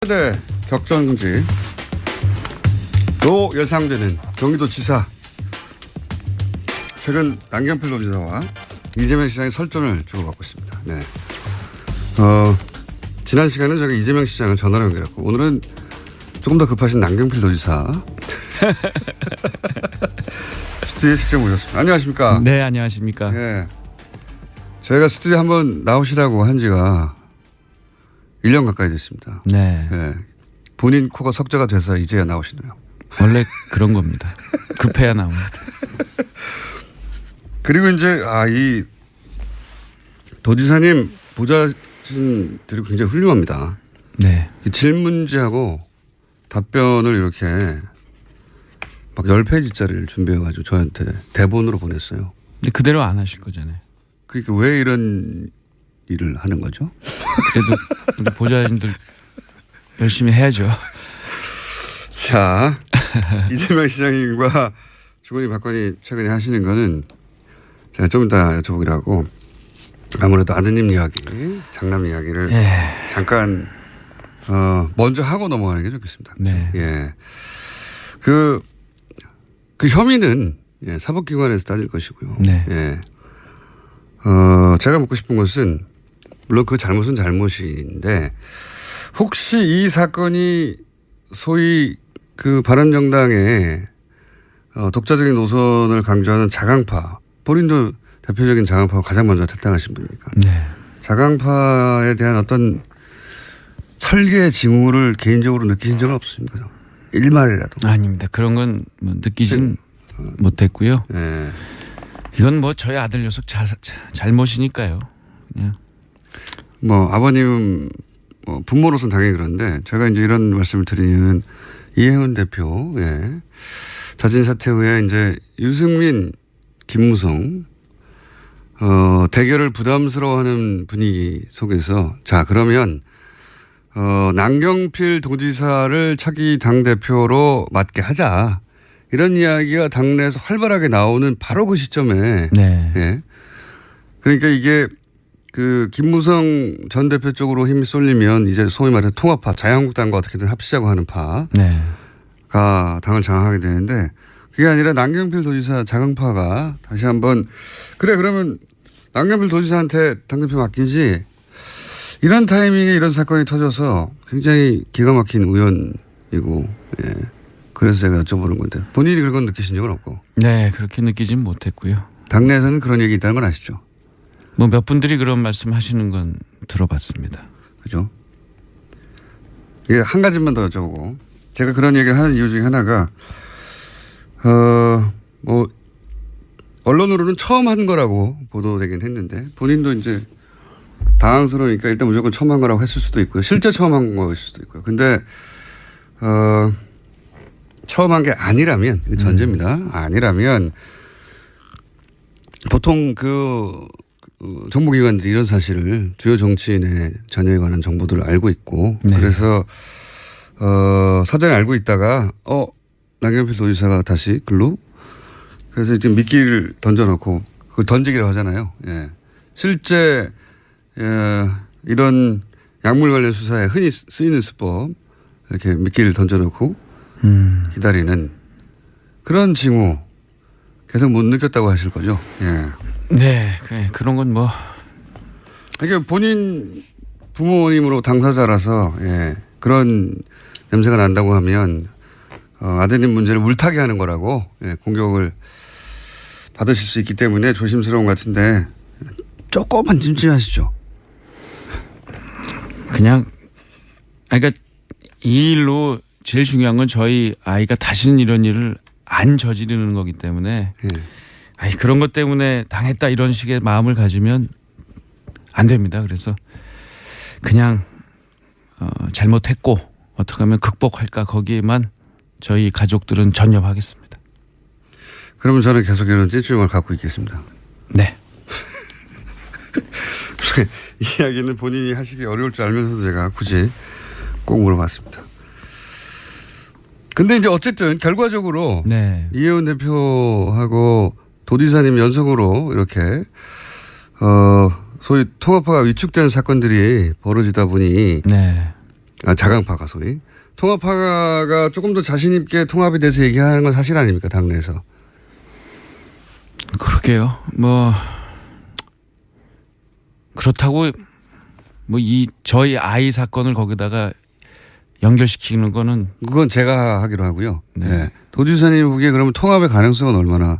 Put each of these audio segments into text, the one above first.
네, 격전지 로 예상되는 경기도지사 최근 남경필 도지사와 이재명 시장의 설전을 주고받고 있습니다. 네. 지난 시간에 저희가 이재명 시장을 전화로 연결했고 오늘은 조금 더 급하신 남경필 도지사 스튜디오에 직접 모셨습니다. 안녕하십니까? 네, 안녕하십니까? 예. 저희가 스튜디오에 한번 나오시라고 한 지가 1년 가까이 됐습니다. 네. 예. 본인 코가 석자가 돼서 이제야 나오시네요. 원래 그런 겁니다. 급해야 나옵니다. 그리고 이제 이 도지사님 보좌진들이 굉장히 훌륭합니다. 네. 질문지하고 답변을 이렇게 막 10페이지짜리를 준비해가지고 저한테 대본으로 보냈어요. 근데 그대로 안 하실 거잖아요. 그러니까 왜 이런 일을 하는 거죠? 그래도 우리 보좌진들 열심히 해야죠. 자, 이재명 시장님과 주거니 박건이 최근에 하시는 거는 제가 좀 이따 여쭤보기로 하고 아무래도 아드님 이야기, 장남 이야기를 잠깐 먼저 하고 넘어가는 게 좋겠습니다. 네. 예. 그 혐의는 사법기관에서 따질 것이고요. 네. 예. 제가 묻고 싶은 것은 물론 그 잘못은 잘못인데 혹시 이 사건이 소위 그 바른정당의 독자적인 노선을 강조하는 자강파, 본인도 대표적인 자강파가 가장 먼저 탈당하신 분이니까. 네. 자강파에 대한 어떤 철계의 징후를 개인적으로 느끼신 적은 없습니까? 일말이라도. 아닙니다. 그런 건 뭐 느끼진 못했고요. 네. 이건 뭐 저희 아들 녀석 잘못이니까요. 그냥. 뭐 아버님 부모로서는 당연히 그런데 제가 이제 이런 말씀을 드리는 이혜훈 대표, 자진 사퇴 후에 이제 유승민, 김무성, 대결을 부담스러워하는 분위기 속에서 자, 그러면, 남경필 도지사를 차기 당대표로 맡게 하자. 이런 이야기가 당내에서 활발하게 나오는 바로 그 시점에. 네. 예. 그러니까 이게 그 김무성 전 대표 쪽으로 힘이 쏠리면 이제 소위 말해서 통합파, 자유한국당과 어떻게든 합치자고 하는 파가 네. 당을 장악하게 되는데 그게 아니라 남경필 도지사 자강파가 다시 한번 그래 그러면 남경필 도지사한테 당대표 맡기지 이런 타이밍에 이런 사건이 터져서 굉장히 기가 막힌 우연이고 그래서 제가 여쭤보는 건데 본인이 그런 건 느끼신 적은 없고. 네, 그렇게 느끼진 못했고요. 당내에서는 그런 얘기 있다는 건 아시죠? 뭐 몇 분들이 그런 말씀 하시는 건 들어봤습니다. 그죠? 이게 한 가지만 더 여쭤보고 제가 그런 얘기를 하는 이유 중에 하나가 뭐 언론으로는 처음 한 거라고 보도되긴 했는데 본인도 이제 당황스러우니까 일단 무조건 처음 한 거라고 했을 수도 있고요. 실제 처음 한 거일 수도 있고요. 근데 처음 한 게 아니라면 전제입니다. 아니라면 보통 정보기관들이 이런 사실을 주요 정치인의 자녀에 관한 정보들을 알고 있고 그래서 사전에 알고 있다가 남경필 도지사가 다시 글로 그래서 지금 미끼를 던져놓고 그걸 던지기라고 하잖아요. 예. 실제 이런 약물 관련 수사에 흔히 쓰이는 수법 이렇게 미끼를 던져놓고 기다리는 그런 징후 계속 못 느꼈다고 하실 거죠. 예. 네, 그런 건 뭐. 그러니까 본인 부모님으로 당사자라서 그런 냄새가 난다고 하면 아드님 문제를 물타기 하는 거라고 공격을 받으실 수 있기 때문에 조심스러운 것 같은데 조금만 찜찜하시죠. 그러니까 이 일로 제일 중요한 건 저희 아이가 다시는 이런 일을 안 저지르는 거기 때문에 그런 것 때문에 당했다 이런 식의 마음을 가지면 안 됩니다. 그래서 그냥 잘못했고 어떻게 하면 극복할까 거기에만 저희 가족들은 전념하겠습니다. 그러면 저는 계속 이런 찜찜함을 갖고 있겠습니다. 네. 이야기는 본인이 하시기 어려울 줄 알면서도 제가 굳이 꼭 물어봤습니다. 근데 이제 어쨌든 결과적으로 이혜원 대표하고 도지사님 연속으로 이렇게 소위 통합파가 위축되는 사건들이 벌어지다 보니 자강파가 소위. 통합파가 조금 더 자신 있게 통합에 대해서 얘기하는 건 사실 아닙니까? 당내에서. 그러게요. 뭐 그렇다고 뭐 저희 아이 사건을 거기다가 연결시키는 거는 그건 제가 하기로 하고요. 네. 네. 도지사님 보기에 그러면 통합의 가능성은 얼마나?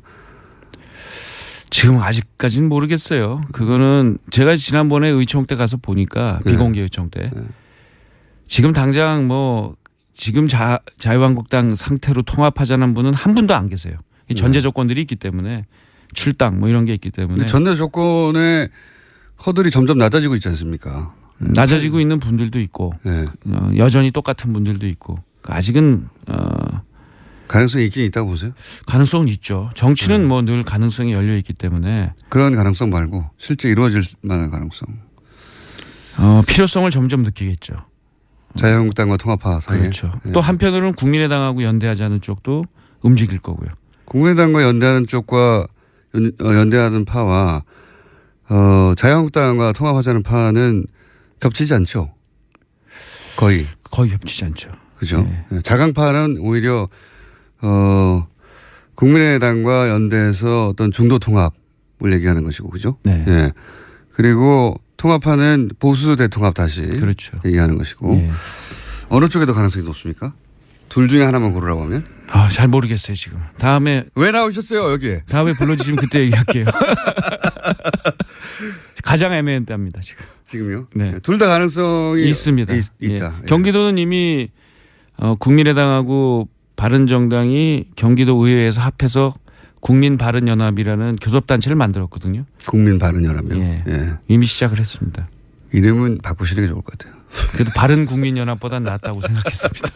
지금 아직까지는 모르겠어요. 그거는 제가 지난번에 의총 때 가서 보니까 네. 비공개 의총 때 네. 지금 당장 뭐 지금 자유한국당 상태로 통합하자는 분은 한 분도 안 계세요. 전제 조건들이 있기 때문에 출당 뭐 이런 게 있기 때문에 전제 조건의 허들이 점점 낮아지고 있지 않습니까? 낮아지고 있는 분들도 있고 네. 여전히 똑같은 분들도 있고 아직은 가능성이 있긴 있다고 보세요? 가능성은 있죠. 정치는 뭐 늘 가능성이 열려 있기 때문에 그런 가능성 말고 실제 이루어질 만한 가능성. 필요성을 점점 느끼겠죠. 자유한국당과 통합파 사이에. 그렇죠. 네. 또 한편으로는 국민의당하고 연대하자는 쪽도 움직일 거고요. 국민의당과 연대하는 쪽과 연대하는 파와 자유한국당과 통합하자는 파는 겹치지 않죠. 거의 겹치지 않죠. 그죠. 네. 자강파는 오히려 국민의당과 연대해서 어떤 중도 통합을 얘기하는 것이고 그죠. 네. 예. 그리고 통합파는 보수 대통합 다시 그렇죠. 얘기하는 것이고 네. 어느 쪽에 더 가능성이 높습니까? 둘 중에 하나만 고르라고 하면? 잘 모르겠어요 지금. 다음에 왜 나오셨어요 여기에? 다음에 불러주시면 그때 얘기할게요. 가장 애매합니다 지금. 지금요? 네. 둘 다 가능성이 있습니다. 있다. 예. 예. 경기도는 이미 국민의당하고 바른정당이 경기도 의회에서 합해서 국민바른연합이라는 교섭단체를 만들었거든요. 국민바른연합이요. 예. 예. 이미 시작을 했습니다. 이름은 바꾸시는 게 좋을 것 같아요. 그래도 바른국민연합보다 낫다고 생각했습니다.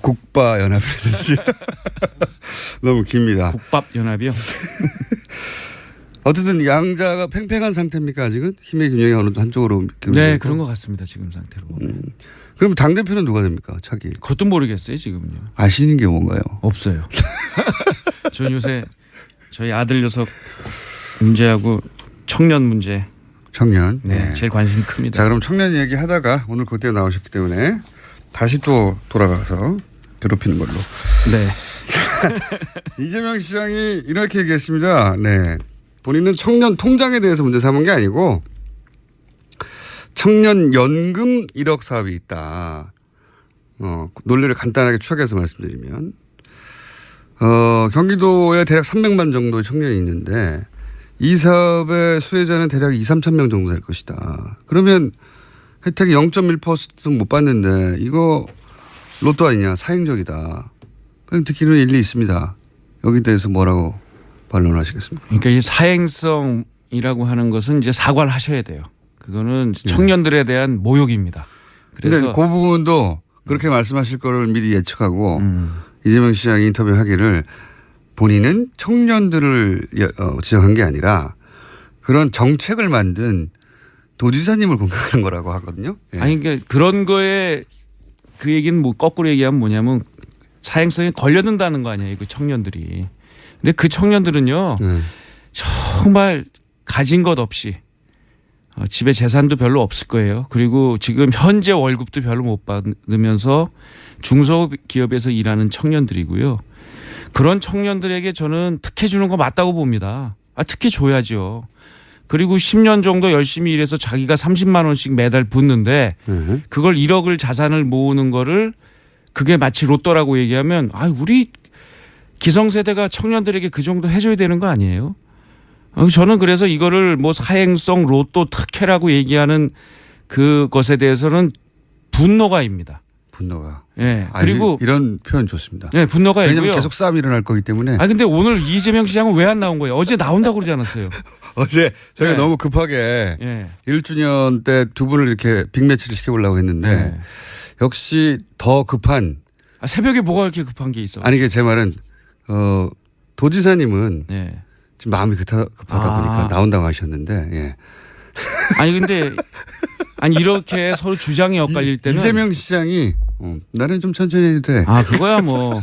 국바연합이라든지 너무 깁니다. 국밥연합이요? 어쨌든 양자가 팽팽한 상태입니까 아직은? 힘의 균형이 어느 한쪽으로 네, 그런 것 같습니다. 지금 상태로. 그럼 당대표는 누가 됩니까? 차기. 그것도 모르겠어요 지금은요. 아시는 게 뭔가요? 없어요. 저 요새 저희 아들 녀석 문제하고 청년 문제 청년. 네, 제일 관심이 큽니다. 자 그럼 청년 얘기 하다가 오늘 그때 나오셨기 때문에 다시 또 돌아가서 괴롭히는 걸로. 네. 이재명 시장이 이렇게 얘기했습니다. 네. 본인은 청년 통장에 대해서 문제 삼은 게 아니고 청년 연금 1억 사업이 있다. 논리를 간단하게 추억해서 말씀드리면 경기도에 대략 300만 정도의 청년이 있는데 이 사업의 수혜자는 대략 2, 3천 명 정도 될 것이다. 그러면 혜택이 0.1% 못 받는데 이거 로또 아니냐 사행적이다. 그냥 듣기는 일리 있습니다. 여기 대해서 뭐라고 반론하시겠습니까? 그러니까 이 사행성이라고 하는 것은 이제 사과를 하셔야 돼요. 그거는 청년들에 대한 모욕입니다. 그래서 그러니까 그 부분도 그렇게 말씀하실 거를 미리 예측하고 이재명 시장이 인터뷰하기를 본인은 청년들을 지적한 게 아니라 그런 정책을 만든 도지사님을 공격하는 거라고 하거든요. 예. 아니 그러니까 그런 거에 그 얘기는 뭐 거꾸로 얘기하면 뭐냐면 사행성에 걸려든다는 거 아니에요. 그 청년들이. 근데 그 청년들은요. 정말 가진 것 없이 집에 재산도 별로 없을 거예요. 그리고 지금 현재 월급도 별로 못 받으면서 중소기업에서 일하는 청년들이고요. 그런 청년들에게 저는 특혜 주는 거 맞다고 봅니다. 특혜 줘야죠. 그리고 10년 정도 열심히 일해서 자기가 30만 원씩 매달 붓는데 그걸 1억을 자산을 모으는 거를 그게 마치 로또라고 얘기하면 우리 기성세대가 청년들에게 그 정도 해줘야 되는 거 아니에요? 저는 그래서 이거를 뭐 사행성 로또 특혜라고 얘기하는 그것에 대해서는 분노가입니다. 분노가. 예. 그리고 이런 표현 좋습니다. 예, 분노가 왜냐하면 있고요. 계속 싸움이 일어날 거기 때문에. 근데 오늘 이재명 시장은 왜 안 나온 거예요? 어제 나온다고 그러지 않았어요? 어제 저희가 네. 너무 급하게 예. 1주년 때 두 분을 이렇게 빅매치를 시켜보려고 했는데 네. 역시 더 급한. 새벽에 뭐가 그렇게 급한 게 있어? 아니 제 말은 도지사님은 네. 지금 마음이 급하다 보니까 나온다고 하셨는데. 예. 근데 이렇게 서로 주장이 엇갈릴 때는 이재명 시장이 나는 좀 천천히 해도 돼. 그거야 뭐.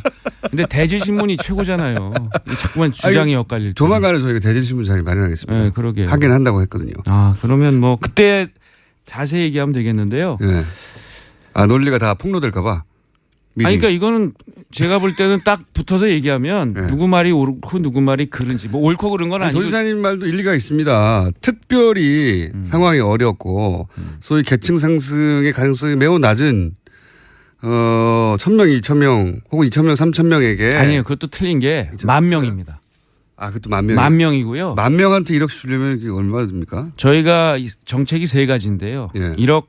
근데 대질신문이 최고잖아요. 자꾸만 주장이 엇갈릴 때. 조만간에 저희가 대질신문 자리 마련하겠습니다. 네, 그러게요. 하긴 한다고 했거든요. 그러면 뭐 그때 자세히 얘기하면 되겠는데요. 네. 아, 논리가 다 폭로될까 봐. 미리. 아니, 그러니까 이거는 제가 볼 때는 딱 붙어서 얘기하면 네. 누구 말이 옳고 누구 말이 그른지 뭐 옳고 그른 건 아니고. 도지사님 말도 일리가 있습니다. 특별히 상황이 어렵고 소위 계층 상승의 가능성이 매우 낮은 1,000명, 2,000명 혹은 2,000명, 3,000명에게 아니에요. 그것도 틀린 게 10,000명입니다. 아, 그것도 10,000명. 10,000명이고요. 10,000명한테 1억씩 주려면 이게 얼마 듭니까? 저희가 정책이 세 가지인데요. 예. 1억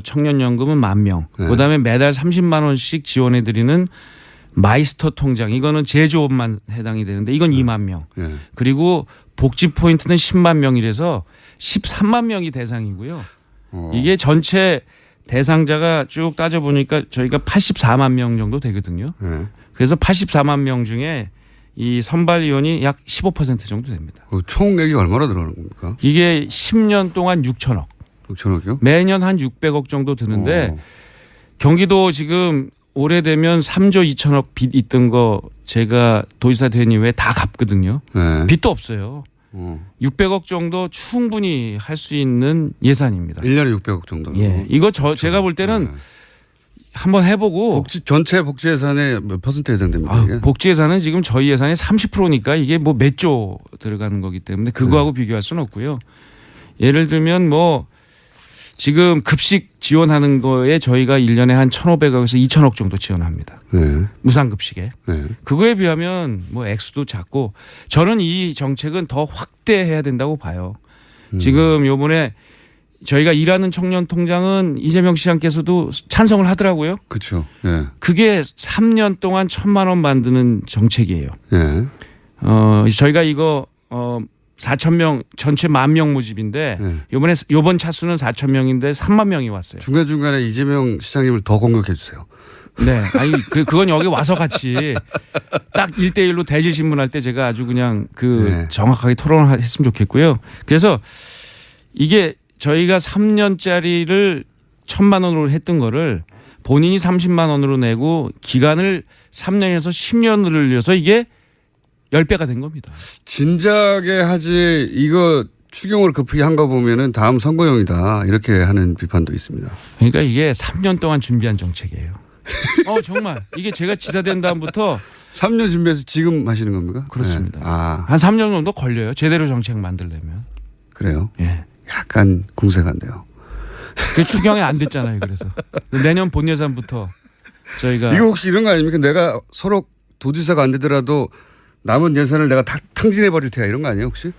청년연금은 10,000명. 예. 그다음에 매달 30만 원씩 지원해 드리는 마이스터 통장. 이거는 제조업만 해당이 되는데 이건 2만 명. 예. 그리고 복지 포인트는 10만 명이라서 13만 명이 대상이고요. 이게 전체 대상자가 쭉 따져보니까 저희가 84만 명 정도 되거든요. 예. 그래서 84만 명 중에 이 선발위원이 약 15% 정도 됩니다. 총액이 얼마나 들어가는 겁니까? 이게 10년 동안 6천억. 6천억이요? 매년 한 600억 정도 드는데 경기도 지금 올해 되면 3조 2천억 빚 있던 거 제가 도지사 된 이후에 다 갚거든요. 네. 빚도 없어요. 600억 정도 충분히 할 수 있는 예산입니다. 1년에 600억 정도. 예. 이거 제가 볼 때는 한번 해보고 전체 복지 예산의 몇 퍼센트 예상됩니까? 이게? 복지 예산은 지금 저희 예산의 30%니까 이게 뭐 몇 조 들어가는 거기 때문에 그거하고 비교할 수는 없고요. 예를 들면 뭐 지금 급식 지원하는 거에 저희가 1년에 한 1,500억에서 2,000억 정도 지원합니다. 네. 무상급식에. 네. 그거에 비하면 뭐 액수도 작고 저는 이 정책은 더 확대해야 된다고 봐요. 지금 요번에 저희가 일하는 청년 통장은 이재명 시장께서도 찬성을 하더라고요. 그렇죠. 예. 그게 3년 동안 1,000만 원 만드는 정책이에요. 예. 저희가 이거 4,000명 전체 10,000명 모집인데 네. 요번 차수는 4,000명인데 3만 명이 왔어요. 중간중간에 이재명 시장님을 더 공격해 주세요. 네. 아니 그건 여기 와서 같이 딱 1대1로 대질 신문할 때 제가 아주 그냥 네. 정확하게 토론을 했으면 좋겠고요. 그래서 이게 저희가 3년짜리를 1,000만 원으로 했던 거를 본인이 30만 원으로 내고 기간을 3년에서 10년을 늘려서 이게 10배가 된 겁니다. 진작에 하지 이거 추경을 급하게 한 거 보면은 다음 선거용이다 이렇게 하는 비판도 있습니다. 그러니까 이게 3년 동안 준비한 정책이에요. 정말 이게 제가 지사 된 다음부터 3년 준비해서 지금 하시는 겁니까? 그렇습니다. 네. 아, 한 3년 정도 걸려요. 제대로 정책 만들려면. 그래요? 예. 약간 궁색한데요. 그 추경이 안 됐잖아요. 그래서 내년 본 예산부터 저희가 이거 혹시 이런 거 아닙니까? 내가 서로 도지사가 안 되더라도 남은 예산을 내가 다 탕진해 버릴 테야 이런 거 아니에요 혹시?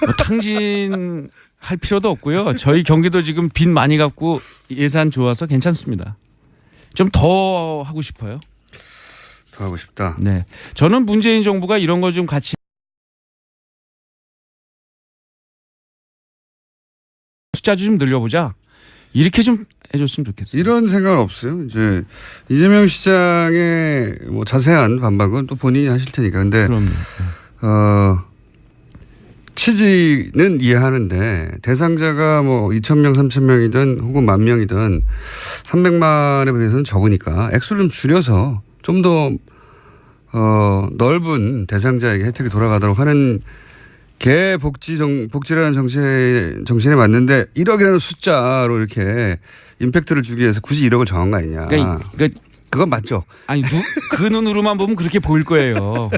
뭐 탕진할 필요도 없고요. 저희 경기도 지금 빚 많이 갚고 예산 좋아서 괜찮습니다. 좀 더 하고 싶어요. 더 하고 싶다. 네, 저는 문재인 정부가 이런 거 좀 같이 숫자 좀 늘려보자. 이렇게 좀 해줬으면 좋겠어요. 이런 생각은 없어요. 이제 이재명 시장의 뭐 자세한 반박은 또 본인이 하실 테니까. 근데 그럼요. 취지는 이해하는데 대상자가 뭐 2,000명, 3,000명이든 혹은 10,000명이든 300만에 비해서는 적으니까 액수를 좀 줄여서 좀 더 넓은 대상자에게 혜택이 돌아가도록 하는 개 복지라는 정신에 맞는데 1억이라는 숫자로 이렇게 임팩트를 주기 위해서 굳이 1억을 정한 거 아니냐. 그러니까 그건 맞죠. 아니 그 눈으로만 보면 그렇게 보일 거예요.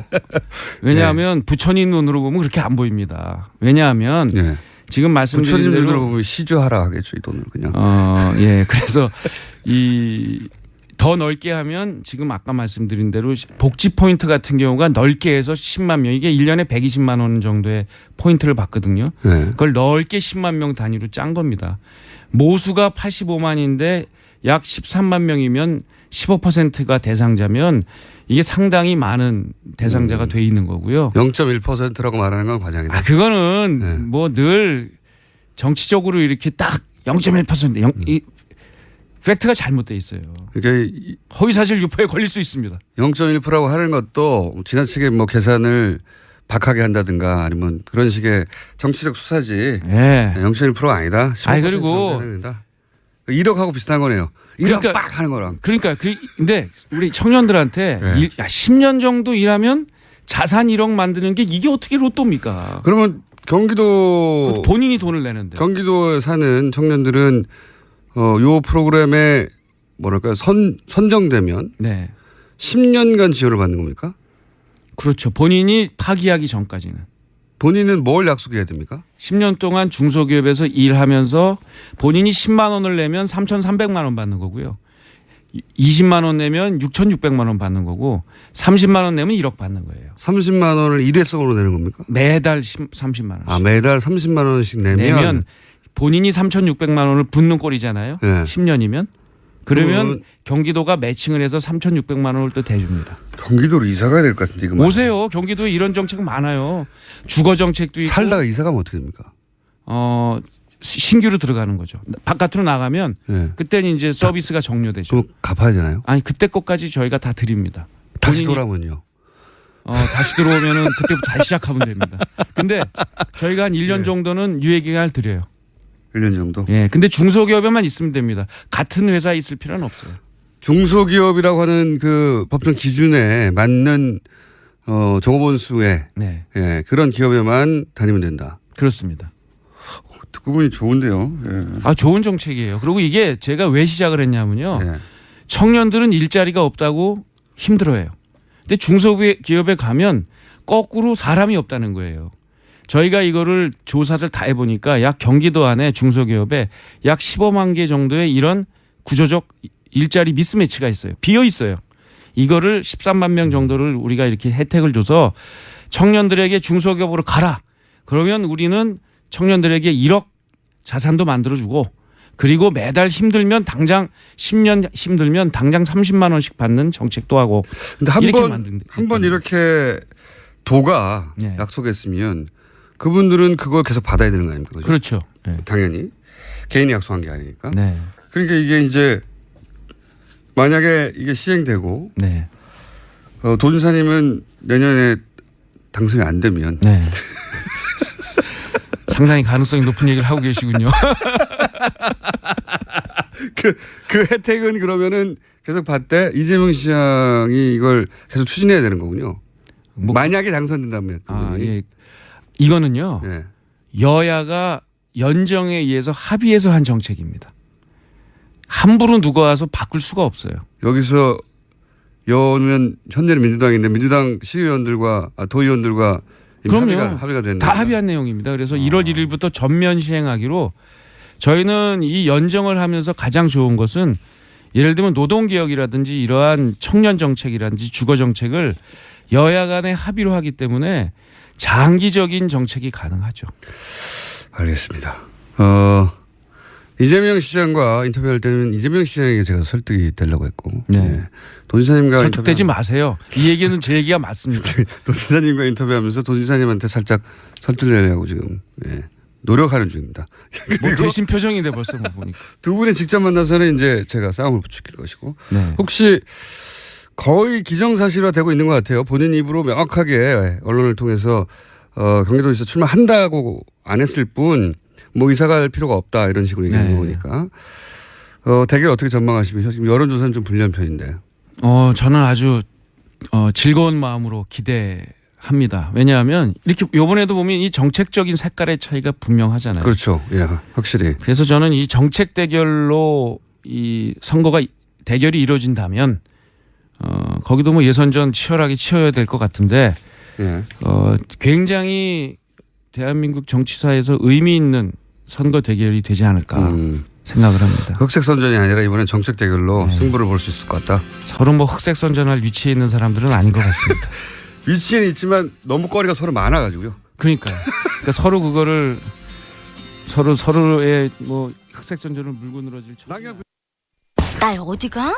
왜냐하면 부처님 눈으로 보면 그렇게 안 보입니다. 왜냐하면 네. 지금 말씀드린 부처님 대로 눈으로 보면 시주하라 하겠죠. 이 돈을 그냥. 예. 그래서 더 넓게 하면 지금 아까 말씀드린 대로 복지 포인트 같은 경우가 넓게 해서 10만 명 이게 1년에 120만 원 정도의 포인트를 받거든요. 네. 그걸 넓게 10만 명 단위로 짠 겁니다. 모수가 85만인데 약 13만 명이면 15%가 대상자면 이게 상당히 많은 대상자가 돼 있는 거고요. 0.1%라고 말하는 건 과장이다. 그거는 네. 뭐 늘 정치적으로 이렇게 딱 0.1% 팩트가 잘못돼 있어요. 그러니까 허위사실 유포에 걸릴 수 있습니다. 0.1%라고 하는 것도 지나치게 뭐 계산을 박하게 한다든가 아니면 그런 식의 정치적 수사지. 예. 0.1%가 아니다. 15% 아니, 그리고 1억하고 비슷한 거네요. 1억 그러니까- 빡 하는 거랑. 그러니까 근데 우리 청년들한테 네. 10년 정도 일하면 자산 1억 만드는 게 이게 어떻게 로또입니까? 그러면 경기도 본인이 돈을 내는데. 경기도에 사는 청년들은 요 프로그램에 뭐랄까요 선정되면 네. 10년간 지원을 받는 겁니까? 그렇죠. 본인이 파기하기 전까지는. 본인은 뭘 약속해야 됩니까? 10년 동안 중소기업에서 일하면서 본인이 10만 원을 내면 3,300만 원 받는 거고요. 20만 원 내면 6,600만 원 받는 거고 30만 원 내면 1억 받는 거예요. 30만 원을 일회성으로 내는 겁니까? 매달 30만 원씩. 아, 매달 30만 원씩 내면 본인이 3,600만 원을 붓는 꼴이잖아요. 네. 10년이면. 그러면 경기도가 매칭을 해서 3,600만 원을 또 대줍니다. 경기도로 이사 가야 될 것 같은데 이거 오세요. 경기도에 이런 정책 많아요. 주거 정책도 있고. 살다가 이사 가면 어떻게 됩니까? 신규로 들어가는 거죠. 바깥으로 나가면 네. 그때는 이제 서비스가 종료되죠. 좀 갚아야 되나요? 아니 그때 것까지 저희가 다 드립니다. 다시 본인이- 돌아오면요. 다시 들어오면은 그때부터 다시 시작하면 됩니다. 근데 저희가 한 1년 정도는 유예 기간을 드려요. 1년 정도. 예. 근데 중소기업에만 있으면 됩니다. 같은 회사에 있을 필요는 없어요. 중소기업이라고 하는 그 법정 기준에 맞는 종업원수의 네. 예, 그런 기업에만 다니면 된다. 그렇습니다. 듣고 보니 좋은데요. 예. 좋은 정책이에요. 그리고 이게 제가 왜 시작을 했냐면요. 예. 청년들은 일자리가 없다고 힘들어해요. 근데 중소기업에 가면 거꾸로 사람이 없다는 거예요. 저희가 이거를 조사를 다 해보니까 약 경기도 안에 중소기업에 약 15만 개 정도의 이런 구조적 일자리 미스매치가 있어요. 비어 있어요. 이거를 13만 명 정도를 우리가 이렇게 혜택을 줘서 청년들에게 중소기업으로 가라. 그러면 우리는 청년들에게 1억 자산도 만들어주고 그리고 매달 힘들면 당장 10년 힘들면 당장 30만 원씩 받는 정책도 하고. 근데 한 번 이렇게 도가 네. 약속했으면 그분들은 그걸 계속 받아야 되는 거 아닙니까? 그렇죠. 네. 당연히 개인이 약속한 게 아니니까. 네. 그러니까 이게 이제 만약에 이게 시행되고 네. 도지사님은 내년에 당선이 안 되면 네. 상당히 가능성이 높은 얘기를 하고 계시군요. 그 혜택은 그러면은 계속 받되 이재명 시장이 이걸 계속 추진해야 되는 거군요. 만약에 당선된다면. 예. 이거는요. 예. 여야가 연정에 의해서 합의해서 한 정책입니다. 함부로 누가 와서 바꿀 수가 없어요. 여기서 여는 현재는 민주당인데 민주당 시의원들과 도의원들과 그럼요. 합의가 됐네. 다 합의한 내용입니다. 그래서 1월 1일부터 전면 시행하기로 저희는 이 연정을 하면서 가장 좋은 것은 예를 들면 노동개혁이라든지 이러한 청년 정책이라든지 주거 정책을 여야 간에 합의로 하기 때문에 장기적인 정책이 가능하죠. 알겠습니다. 이재명 시장과 인터뷰할 때는 이재명 시장에게 제가 설득이 되려고 했고. 네. 네. 도지사님과 설득되지 마세요. 이 얘기는 제 얘기가 맞습니다. 도지사님과 인터뷰하면서 도지사님한테 살짝 설득내려고 지금 노력하는 중입니다. 뭐 대신 표정인데 벌써 뭐 보니까. 두 분이 직접 만나서는 이제 제가 싸움을 부추길 것이고. 네. 혹시 거의 기정사실화되고 있는 것 같아요. 본인 입으로 명확하게 언론을 통해서 경기도에서 출마한다고 안 했을 뿐 뭐 이사 갈 필요가 없다 이런 식으로 얘기하는 거니까. 대개 어떻게 전망하시면 지금 여론조사는 좀 불리한 편인데. 저는 아주 즐거운 마음으로 기대합니다. 왜냐하면 이렇게 이번에도 보면 이 정책적인 색깔의 차이가 분명하잖아요. 그렇죠. 예, 확실히. 그래서 저는 이 정책 대결로 이 선거가 대결이 이루어진다면 거기도 뭐 예선전 치열하게 치러야 될 것 같은데 예. 굉장히 대한민국 정치사에서 의미 있는 선거 대결이 되지 않을까 생각을 합니다. 흑색 선전이 아니라 이번엔 정책 대결로 승부를 볼 수 있을 것 같다. 서로 뭐 흑색 선전할 위치에 있는 사람들은 아닌 것 같습니다. 위치에는 있지만 너무 거리가 서로 많아가지고요. 그러니까요. 그러니까 서로 그거를 서로의 뭐 흑색 선전을 물고 늘어질. 딸 어디가?